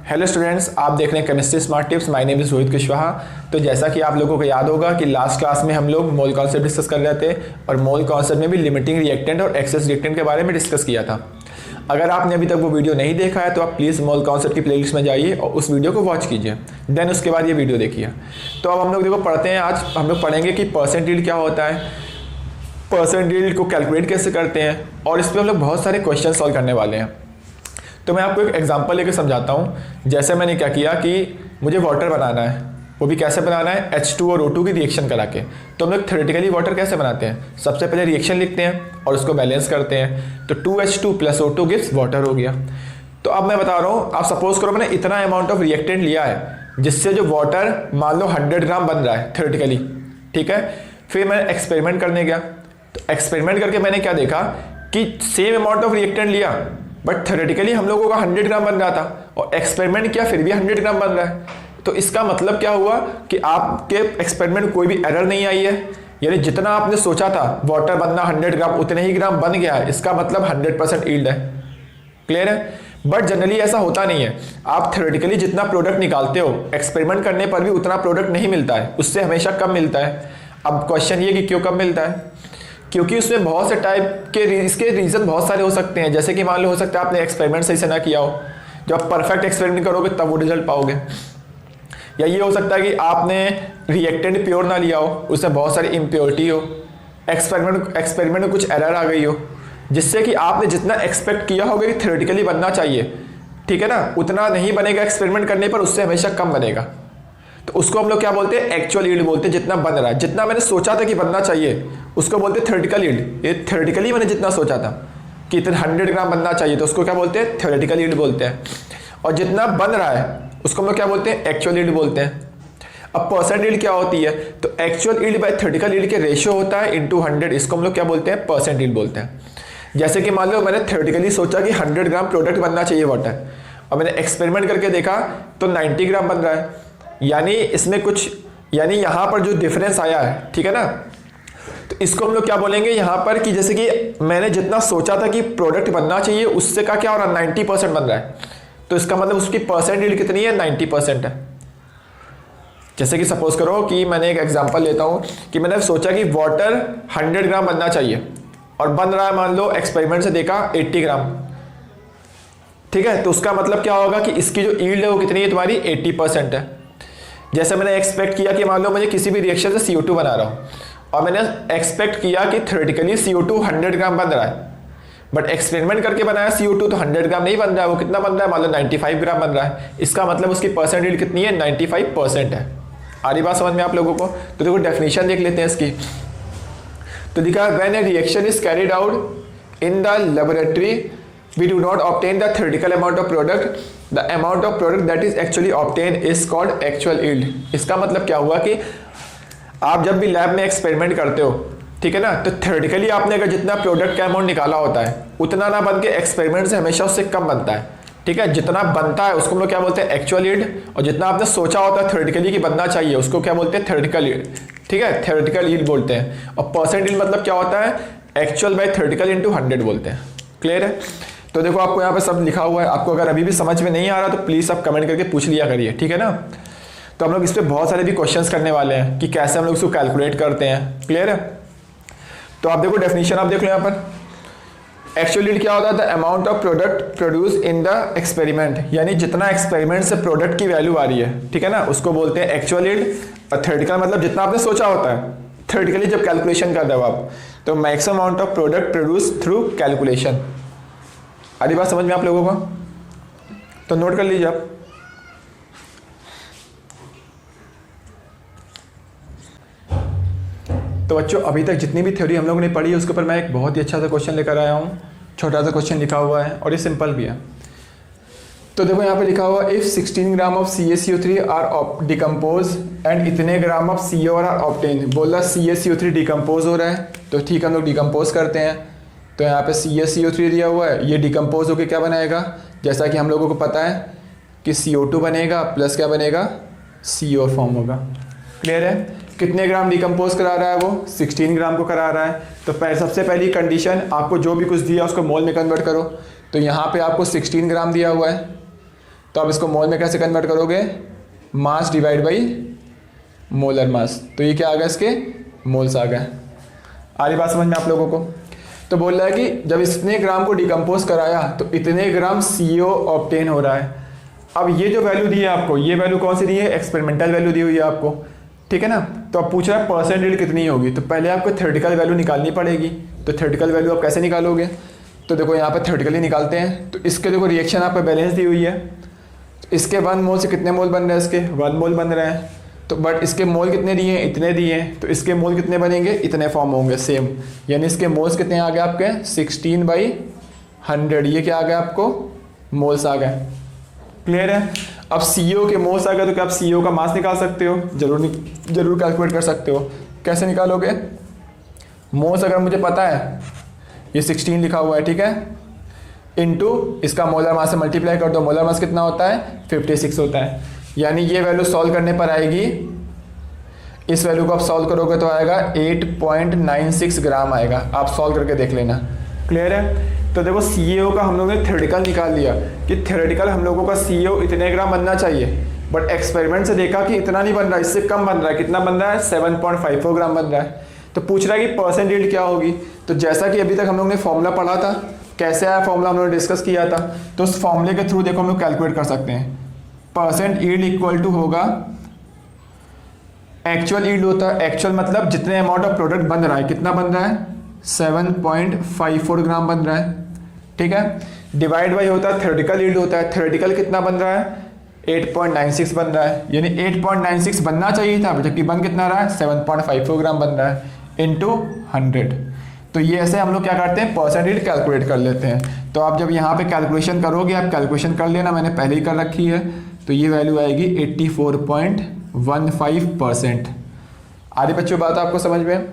Hello students, आप देख रहे हैं chemistry smart tips. My name is Rohit Kushwaha. तो जैसा कि आप लोगों को याद होगा कि लास्ट क्लास में हम लोग मोल कॉन्सेप्ट डिस्कस कर रहे थे और मोल कॉन्सेप्ट में भी लिमिटिंग रिएक्टेंट और एक्सेस रिएक्टेंट के बारे में डिस्कस किया था। अगर आपने अभी तक वो वीडियो नहीं देखा है तो आप प्लीज़ मोल कॉन्सेप्ट की प्लेलिस्ट में जाइए और उस वीडियो को वॉच कीजिए, देन उसके बाद ये वीडियो देखिए। तो अब हम लोग देखो पढ़ते हैं। आज हम लोग पढ़ेंगे कि परसेंट यील्ड क्या होता है, परसेंट यील्ड को कैलकुलेट कैसे करते हैं, और इस पर हम लोग बहुत सारे क्वेश्चन सॉल्व करने वाले हैं। तो मैं आपको एक एग्जांपल लेकर समझाता हूँ। जैसे मैंने क्या किया कि मुझे वाटर बनाना है, वो भी कैसे बनाना है, H2 और O2 की रिएक्शन करा के। तो हम लोग थ्योरेटिकली वाटर कैसे बनाते हैं, सबसे पहले रिएक्शन लिखते हैं और उसको बैलेंस करते हैं। तो 2H2 + O2 गिव्स वाटर हो गया। तो अब मैं बता रहा हूँ, आप सपोज करो मैंने इतना अमाउंट ऑफ रिएक्टेंट लिया है जिससे जो वाटर मान लो 100 ग्राम बन रहा है थ्योरेटिकली, ठीक है। फिर मैं एक्सपेरिमेंट करने गया, तो एक्सपेरिमेंट करके मैंने क्या देखा कि सेम अमाउंट ऑफ रिएक्टेंट लिया बट थ्योरेटिकली हम लोगों का 100 ग्राम बन रहा था, और एक्सपेरिमेंट किया फिर भी 100 ग्राम बन रहा है। तो इसका मतलब क्या हुआ कि आपके एक्सपेरिमेंट में कोई भी एरर नहीं आई है, यानी जितना आपने सोचा था वाटर बनना 100 ग्राम उतने ही ग्राम बन गया है। इसका मतलब 100% यील्ड है। क्लियर है। बट जनरली ऐसा होता नहीं है। आप थ्योरेटिकली जितना प्रोडक्ट निकालते हो एक्सपेरिमेंट करने पर भी उतना प्रोडक्ट नहीं मिलता है, उससे हमेशा कम मिलता है। अब क्वेश्चन ये कि क्यों कम मिलता है, क्योंकि उसमें बहुत से टाइप के इसके रीज़न बहुत सारे हो सकते हैं। जैसे कि मान लो हो सकता है आपने एक्सपेरिमेंट सही से ना किया हो, जब आप परफेक्ट एक्सपेरिमेंट करोगे तब वो रिजल्ट पाओगे। या ये हो सकता है कि आपने रिएक्टेंट प्योर ना लिया हो, उसमें बहुत सारी इम्प्योरिटी हो, एक्सपेरिमेंट में कुछ एरर आ गई हो, जिससे कि आपने जितना एक्सपेक्ट किया होगा कि थ्योरेटिकली बनना चाहिए, ठीक है ना, उतना नहीं बनेगा एक्सपेरिमेंट करने पर, उससे हमेशा कम बनेगा। तो उसको हम लोग क्या बोलते हैं, एक्चुअल यील्ड बोलते हैं। जितना बन रहा है, जितना मैंने सोचा था कि बनना चाहिए, उसको बोलते हैं थ्योरेटिकल यील्ड। ये थ्योरेटिकली मैंने जितना सोचा था कि इतना 100 ग्राम बनना चाहिए, तो उसको क्या बोलते हैं, थ्योरेटिकल यील्ड बोलते हैं। और जितना बन रहा है उसको हम लोग क्या बोलते हैं, एक्चुअल यील्ड बोलते हैं। अब परसेंट यील्ड क्या होती है, तो actual yield by theoretical yield के रेशियो होता है इंटू 100, इसको हम लोग क्या बोलते हैं, परसेंट यील्ड बोलते हैं। जैसे कि मान लो मैंने थ्योरेटिकली सोचा कि 100 ग्राम प्रोडक्ट बनना चाहिए वाटर, और मैंने एक्सपेरिमेंट करके देखा तो 90 ग्राम बन रहा है, यानी इसमें कुछ, यानी यहाँ पर जो डिफरेंस आया है, ठीक है ना, तो इसको हम लोग क्या बोलेंगे यहाँ पर कि जैसे कि मैंने जितना सोचा था कि प्रोडक्ट बनना चाहिए उससे का क्या हो रहा है, 90% बन रहा है। तो इसका मतलब उसकी परसेंट यील्ड कितनी है, 90% है। जैसे कि सपोज करो कि मैंने एक एग्जांपल लेता हूँ कि मैंने सोचा कि वाटर 100 ग्राम बनना चाहिए और बन रहा है मान लो एक्सपेरिमेंट से देखा 80 ग्राम, ठीक है। तो उसका मतलब क्या होगा कि इसकी जो यील्ड है वो कितनी है, तुम्हारी 80% है। जैसे मैंने एक्सपेक्ट किया कि मान लो मुझे किसी भी रिएक्शन से CO2 बना रहा हूँ और मैंने एक्सपेक्ट किया कि थ्योरेटिकली CO2 100 ग्राम बन रहा है, बट एक्सपेरिमेंट करके बनाया CO2 तो 100 ग्राम नहीं बन रहा है, वो कितना बन रहा है, मान लो 95 ग्राम बन रहा है। इसका मतलब उसकी परसेंट यील्ड कितनी है, 95% है। आ रही बात समझ में आप लोगों को। तो देखो डेफिनेशन देख लेते हैं इसकी। तो दिखा, when A reaction is carried out in the laboratory we do not obtain the theoretical amount of product, the amount of product that is actually obtained is called actual yield। इसका मतलब क्या हुआ कि आप जब भी लैब में experiment करते हो, ठीक है ना, तो थ्योरेटिकली आपने अगर जितना प्रोडक्ट का अमाउंट निकाला होता है उतना ना बन के एक्सपेरिमेंट से हमेशा उससे कम बनता है, ठीक है। जितना बनता है उसको हम लोग क्या बोलते हैं, एक्चुअल यील्ड, और जितना आपने सोचा होता है थ्योरेटिकली कि बनना चाहिए उसको क्या बोलते हैं, थ्योरेटिकल यील्ड, ठीक है, थ्योरेटिकल यील्ड बोलते हैं। और परसेंट यील्ड मतलब क्या होता है, एक्चुअल बाय थ्योरेटिकल इंटू 100 बोलते हैं। क्लियर है। तो देखो आपको यहाँ पे सब लिखा हुआ है, आपको अगर अभी भी समझ में नहीं आ रहा तो प्लीज़ आप कमेंट करके पूछ लिया करिए, ठीक है ना। तो हम लोग इस पर बहुत सारे भी क्वेश्चंस करने वाले हैं कि कैसे हम लोग इसको कैलकुलेट करते हैं। क्लियर है। तो आप देखो डेफिनेशन आप देख लो यहाँ पर। एक्चुअल यील्ड क्या होता है, the amount of product produce in the experiment, यानी जितना एक्सपेरिमेंट से प्रोडक्ट की वैल्यू आ रही है, ठीक है ना, उसको बोलते हैं एक्चुअल यील्ड। और थ्योरेटिकल मतलब जितना आपने सोचा होता है थ्योरेटिकली जब कैलकुलेशन कर रहे हो आप, तो maximum amount of product produce through calculation. आधी बात समझ में आप लोगों को, तो नोट कर लीजिए आप। तो बच्चों अभी तक जितनी भी थ्योरी हम लोगों ने पढ़ी है उसके ऊपर मैं एक बहुत ही अच्छा सा क्वेश्चन लेकर आया हूँ। छोटा सा क्वेश्चन लिखा हुआ है और ये सिंपल भी है। तो देखो यहाँ पे लिखा हुआ, if 16 gram of CaCO3 are decompose and इतने gram of CO are obtain. बोला CaCO3 डिकम्पोज हो रहा है, तो ठीक है हम लोग डिकम्पोज करते हैं। तो यहाँ पे CaCO3 दिया हुआ है, ये डिकम्पोज होकर क्या बनाएगा, जैसा कि हम लोगों को पता है कि CO2 बनेगा प्लस क्या बनेगा, CO फॉर्म होगा। क्लियर है। कितने ग्राम डिकम्पोज करा रहा है वो, 16 ग्राम को करा रहा है। तो सबसे पहली कंडीशन, आपको जो भी कुछ दिया उसको मोल में कन्वर्ट करो। तो यहाँ पे आपको 16 ग्राम दिया हुआ है, तो आप इसको मोल में कैसे कन्वर्ट करोगे, mass divide by molar mass, तो ये क्या आ गया, इसके मोल्स आ गए। आ रही बात समझ में आप लोगों को। तो बोल रहा है कि जब इतने ग्राम को डिकम्पोज कराया तो इतने ग्राम CO ऑब्टेन हो रहा है। अब ये जो वैल्यू दी है आपको, ये वैल्यू कौन सी दी है, एक्सपेरिमेंटल वैल्यू दी हुई है आपको, ठीक है ना। तो अब पूछ रहा है परसेंट यील्ड कितनी होगी, तो पहले आपको थ्योरेटिकल वैल्यू निकालनी पड़ेगी। तो थ्योरेटिकल वैल्यू आप कैसे निकालोगे, तो देखो यहाँ पर थ्योरेटिकली निकालते हैं। तो इसके देखो रिएक्शन आपको बैलेंस दी हुई है, इसके 1 मोल से कितने मोल बन रहे हैं, इसके 1 मोल बन रहे हैं। तो बट इसके मोल कितने दिए हैं, इतने दिए हैं, तो इसके मोल कितने बनेंगे, इतने फॉर्म होंगे सेम, यानी इसके मोल्स कितने आ गए आपके 16/100, ये क्या आ गया आपको मोल्स आ गए। क्लियर है। अब CO के मोल्स आ गए तो क्या आप CO का मास निकाल सकते हो, जरूर कैलकुलेट कर सकते हो। कैसे निकालोगे, मोल्स अगर मुझे पता है ये 16 लिखा हुआ है, ठीक है, इनटू इसका मोलर मास से मल्टीप्लाई कर दो, मोलर मास कितना होता है 56 होता है, यानी ये वैल्यू सॉल्व करने पर आएगी, इस वैल्यू को आप सॉल्व करोगे तो आएगा 8.96 ग्राम आएगा। आप सॉल्व करके देख लेना। क्लियर है। तो देखो CO का हम लोगों ने थ्योरेटिकल निकाल लिया कि थ्योरेटिकल हम लोगों का CO इतने ग्राम बनना चाहिए, बट एक्सपेरिमेंट से देखा कि इतना नहीं बन रहा, इससे कम बन रहा है। कितना बन रहा है 7.54 ग्राम बन रहा है। तो पूछ रहा है कि परसेंट यील्ड क्या होगी। तो जैसा कि अभी तक हम लोग ने फॉर्मूला पढ़ा था, कैसे आया फॉर्मूला हम लोगों ने डिस्कस किया था, तो उस फॉर्मूले के थ्रू देखो हम लोग कैलकुलेट कर सकते हैं। परसेंट यील्ड इक्वल टू होगा एक्चुअल यील्ड होता है, एक्चुअल मतलब जितने अमाउंट ऑफ प्रोडक्ट बन रहा है, कितना बन रहा है 7.54 ग्राम बन रहा है, ठीक है, डिवाइड बाई होता है थ्योरेटिकल यील्ड होता है, थ्योरेटिकल कितना बन रहा है 8.96 बन रहा है, यानी 8.96 बनना चाहिए था, जबकि बन कितना रहा है 7.54 ग्राम बन रहा है इनटू 100। तो ये ऐसे हम लोग क्या करते हैं, परसेंट यील्ड कैलकुलेट कर लेते हैं। तो आप जब यहाँ पे कैलकुलेशन करोगे, आप कैलकुलेशन कर लेना, मैंने पहले ही कर रखी है, तो ये वैल्यू आएगी 84.15%। आधी बच्चों बात आपको समझ में।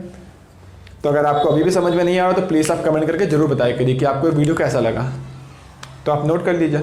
तो अगर आपको अभी भी समझ में नहीं आ रहा तो प्लीज़ आप कमेंट करके जरूर बताया करिए कि आपको वीडियो कैसा लगा। तो आप नोट कर लीजिए।